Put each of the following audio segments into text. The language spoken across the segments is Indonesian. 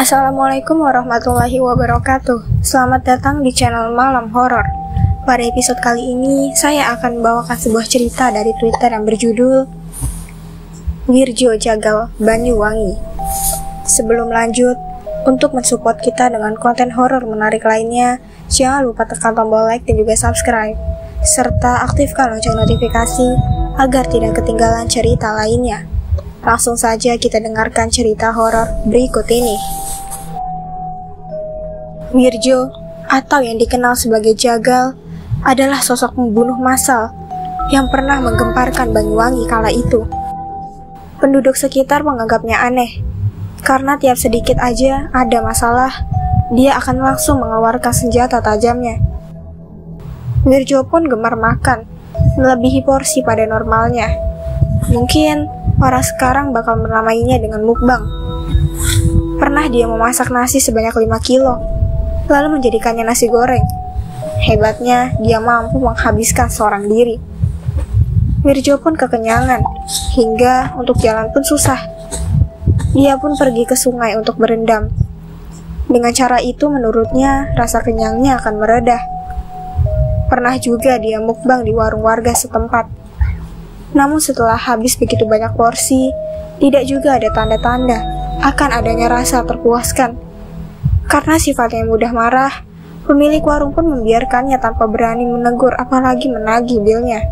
Assalamualaikum warahmatullahi wabarakatuh. Selamat datang di channel Malam Horor. Pada episode kali ini, saya akan membawakan sebuah cerita dari Twitter yang berjudul Wirjo Jagal Banyuwangi. Sebelum lanjut, untuk mensupport kita dengan konten horor menarik lainnya, jangan lupa tekan tombol like dan juga subscribe, serta aktifkan lonceng notifikasi agar tidak ketinggalan cerita lainnya. Langsung saja kita dengarkan cerita horor berikut ini. Wirjo, atau yang dikenal sebagai Jagal, adalah sosok pembunuh massal yang pernah menggemparkan Banyuwangi kala itu. Penduduk sekitar menganggapnya aneh, karena tiap sedikit aja ada masalah, dia akan langsung mengeluarkan senjata tajamnya. Wirjo pun gemar makan, melebihi porsi pada normalnya. Mungkin orang sekarang bakal menamainya dengan mukbang. Pernah dia memasak nasi sebanyak 5 kilo, lalu menjadikannya nasi goreng. Hebatnya, dia mampu menghabiskan seorang diri. Wirjo pun kekenyangan, hingga untuk jalan pun susah. Dia pun pergi ke sungai untuk berendam. Dengan cara itu menurutnya, rasa kenyangnya akan meredah. Pernah juga dia mukbang di warung warga setempat. Namun setelah habis begitu banyak porsi, tidak juga ada tanda-tanda akan adanya rasa terpuaskan. Karena sifatnya mudah marah, pemilik warung pun membiarkannya tanpa berani menegur apalagi menagih bilnya.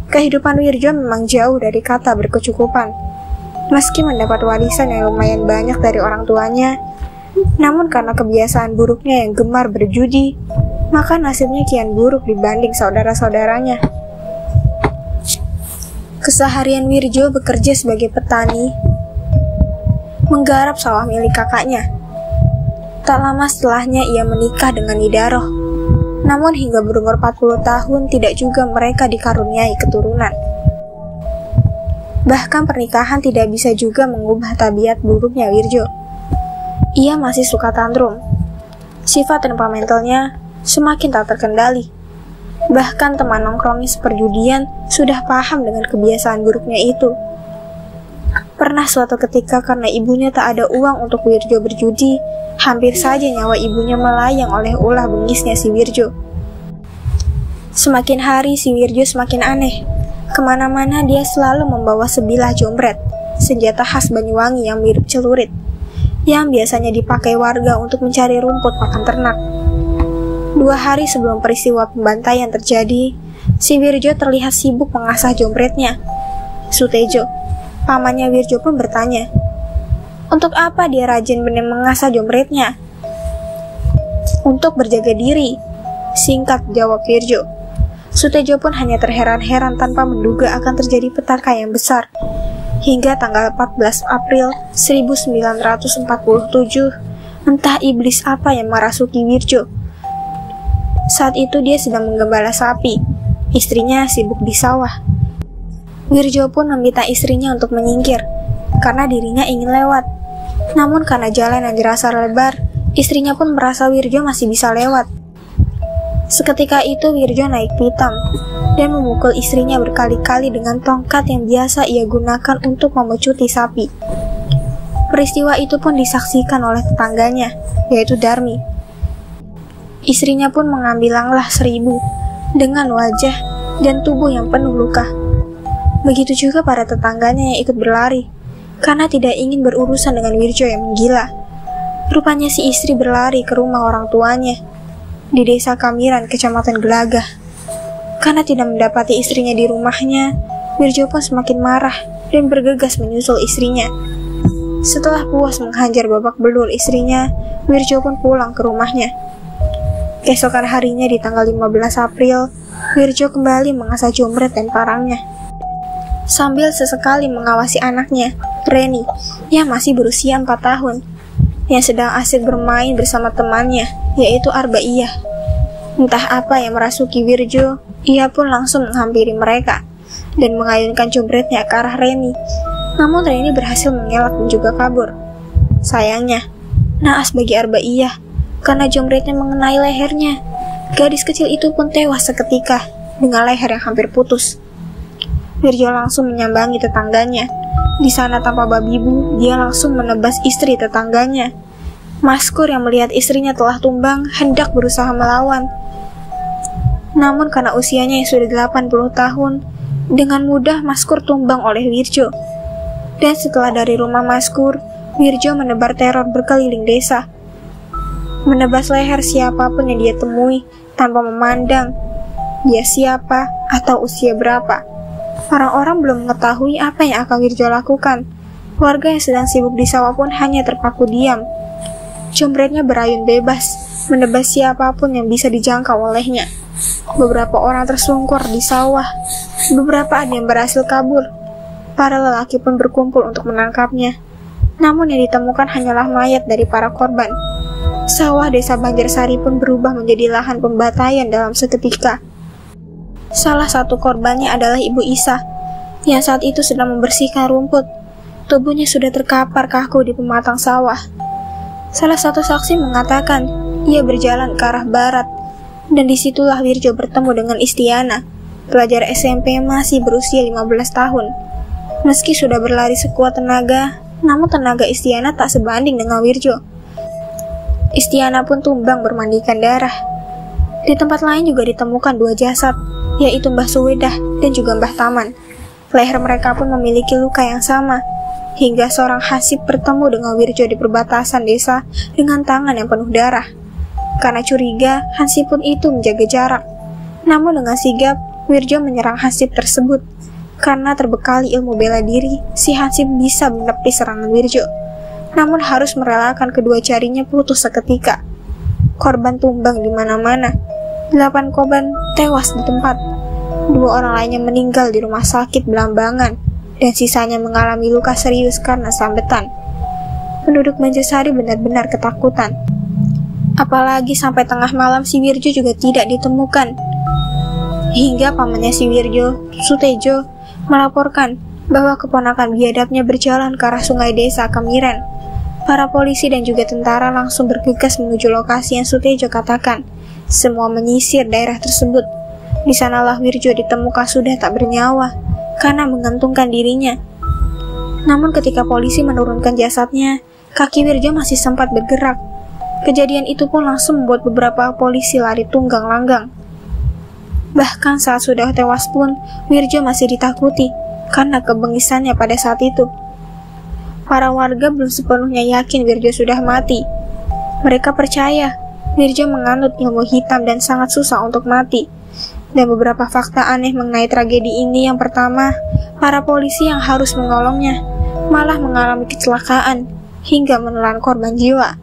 Kehidupan Wirjo memang jauh dari kata berkecukupan. Meski mendapat warisan yang lumayan banyak dari orang tuanya, namun karena kebiasaan buruknya yang gemar berjudi, maka nasibnya kian buruk dibanding saudara-saudaranya. Keseharian Wirjo bekerja sebagai petani, menggarap sawah milik kakaknya. Tak lama setelahnya ia menikah dengan Nidaroh. Namun hingga berumur 40 tahun tidak juga mereka dikaruniai keturunan. Bahkan pernikahan tidak bisa juga mengubah tabiat buruknya Wirjo. Ia masih suka tantrum. Sifat temperamentalnya semakin tak terkendali. Bahkan teman nongkrongnya seperjudian sudah paham dengan kebiasaan buruknya itu. Pernah suatu ketika karena ibunya tak ada uang untuk Wirjo berjudi, hampir saja nyawa ibunya melayang oleh ulah bengisnya si Wirjo. Semakin hari si Wirjo semakin aneh. Kemana-mana dia selalu membawa sebilah jombret, senjata khas Banyuwangi yang mirip celurit, yang biasanya dipakai warga untuk mencari rumput pakan ternak. 2 hari sebelum peristiwa pembantaian terjadi, si Wirjo terlihat sibuk mengasah jombretnya. Sutejo, pamannya Wirjo pun bertanya, untuk apa dia rajin benar mengasah jombretnya? Untuk berjaga diri, singkat jawab Wirjo. Sutejo pun hanya terheran-heran tanpa menduga akan terjadi petaka yang besar. Hingga tanggal 14 April 1947, entah iblis apa yang merasuki Wirjo. Saat itu dia sedang menggembala sapi, istrinya sibuk di sawah. Wirjo pun meminta istrinya untuk menyingkir, karena dirinya ingin lewat. Namun karena jalan yang dirasa lebar, istrinya pun merasa Wirjo masih bisa lewat. Seketika itu Wirjo naik pitam, dan memukul istrinya berkali-kali dengan tongkat yang biasa ia gunakan untuk memecuti sapi. Peristiwa itu pun disaksikan oleh tetangganya, yaitu Darmi. Istrinya pun mengambil langlah 1000 dengan wajah dan tubuh yang penuh luka. Begitu juga para tetangganya yang ikut berlari, karena tidak ingin berurusan dengan Wirjo yang menggila. Rupanya si istri berlari ke rumah orang tuanya di desa Kamiran, kecamatan Gelagah. Karena tidak mendapati istrinya di rumahnya, Wirjo pun semakin marah dan bergegas menyusul istrinya. Setelah puas menghajar babak belur istrinya, Wirjo pun pulang ke rumahnya. Keesokan harinya di tanggal 15 April, Wirjo kembali mengasah jombret dan parangnya. Sambil sesekali mengawasi anaknya, Reni, yang masih berusia 4 tahun, yang sedang asik bermain bersama temannya, yaitu Arbaiyah. Entah apa yang merasuki Wirjo, ia pun langsung menghampiri mereka, dan mengayunkan jombretnya ke arah Reni. Namun Reni berhasil mengelak dan juga kabur. Sayangnya, naas bagi Arbaiyah, karena jombretnya mengenai lehernya. Gadis kecil itu pun tewas seketika, dengan leher yang hampir putus. Wirjo langsung menyambangi tetangganya. Di sana tanpa babi bu, dia langsung menebas istri tetangganya. Maskur yang melihat istrinya telah tumbang hendak berusaha melawan. Namun karena usianya yang sudah 80 tahun, dengan mudah Maskur tumbang oleh Wirjo. Dan setelah dari rumah Maskur, Wirjo menebar teror berkeliling desa. Menebas leher siapapun yang dia temui tanpa memandang dia siapa atau usia berapa. Orang-orang belum mengetahui apa yang akan Wirjo lakukan. Warga yang sedang sibuk di sawah pun hanya terpaku diam. Jombretnya berayun bebas, menebas siapapun yang bisa dijangkau olehnya. Beberapa orang tersungkur di sawah, beberapa ada yang berhasil kabur. Para lelaki pun berkumpul untuk menangkapnya. Namun yang ditemukan hanyalah mayat dari para korban. Sawah desa Banjarsari pun berubah menjadi lahan pembantaian dalam seketika. Salah satu korbannya adalah Ibu Isa, yang saat itu sedang membersihkan rumput. Tubuhnya sudah terkapar kaku di pematang sawah. Salah satu saksi mengatakan, ia berjalan ke arah barat, dan disitulah Wirjo bertemu dengan Istiana, pelajar SMP masih berusia 15 tahun. Meski sudah berlari sekuat tenaga, namun tenaga Istiana tak sebanding dengan Wirjo. Istiana pun tumbang bermandikan darah. Di tempat lain juga ditemukan 2 jasad, yaitu Mbah Suwedah dan juga Mbah Taman. Leher mereka pun memiliki luka yang sama, hingga seorang Hasib bertemu dengan Wirjo di perbatasan desa dengan tangan yang penuh darah. Karena curiga, Hasib pun itu menjaga jarak. Namun dengan sigap, Wirjo menyerang Hasib tersebut. Karena terbekali ilmu bela diri, si Hasib bisa menepis serangan Wirjo. Namun harus merelakan kedua jarinya putus seketika. Korban tumbang di mana-mana. 8 korban tewas di tempat. 2 orang lainnya meninggal di rumah sakit Belambangan, dan sisanya mengalami luka serius karena sambetan. Penduduk Banjarsari benar-benar ketakutan. Apalagi sampai tengah malam si Wirjo juga tidak ditemukan. Hingga pamannya si Wirjo, Sutejo, melaporkan bahwa keponakan biadabnya berjalan ke arah sungai desa Kemiren. Para polisi dan juga tentara langsung bergegas menuju lokasi yang Sutejo katakan. Semua menyisir daerah tersebut. Di sanalah Wirjo ditemukan sudah tak bernyawa karena mengantungkan dirinya. Namun ketika polisi menurunkan jasadnya, kaki Wirjo masih sempat bergerak. Kejadian itu pun langsung membuat beberapa polisi lari tunggang langgang. Bahkan saat sudah tewas pun, Wirjo masih ditakuti karena kebengisannya pada saat itu. Para warga belum sepenuhnya yakin Wirjo sudah mati. Mereka percaya Wirjo menganut ilmu hitam dan sangat susah untuk mati. Dan beberapa fakta aneh mengenai tragedi ini. Yang pertama, para polisi yang harus menolongnya malah mengalami kecelakaan hingga menelan korban jiwa.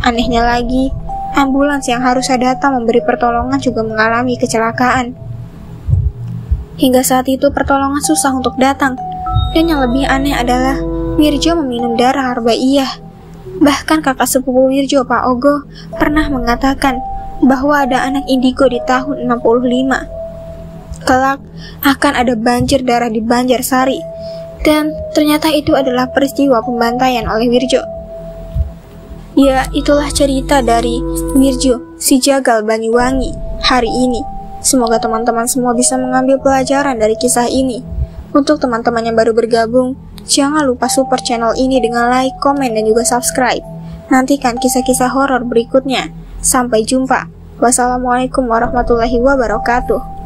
Anehnya lagi, ambulans yang harusnya datang memberi pertolongan juga mengalami kecelakaan. Hingga saat itu pertolongan susah untuk datang. Dan yang lebih aneh adalah Wirjo meminum darah Arbaiyah. Bahkan kakak sepupu Wirjo, Pak Ogo, pernah mengatakan bahwa ada anak indigo di tahun 65. Kelak akan ada banjir darah di Banjarsari. Dan ternyata itu adalah peristiwa pembantaian oleh Wirjo. Ya, itulah cerita dari Wirjo, si jagal Banyuwangi hari ini. Semoga teman-teman semua bisa mengambil pelajaran dari kisah ini. Untuk teman-teman yang baru bergabung, jangan lupa support channel ini dengan like, komen, dan juga subscribe. Nantikan kisah-kisah horor berikutnya. Sampai jumpa. Wassalamualaikum warahmatullahi wabarakatuh.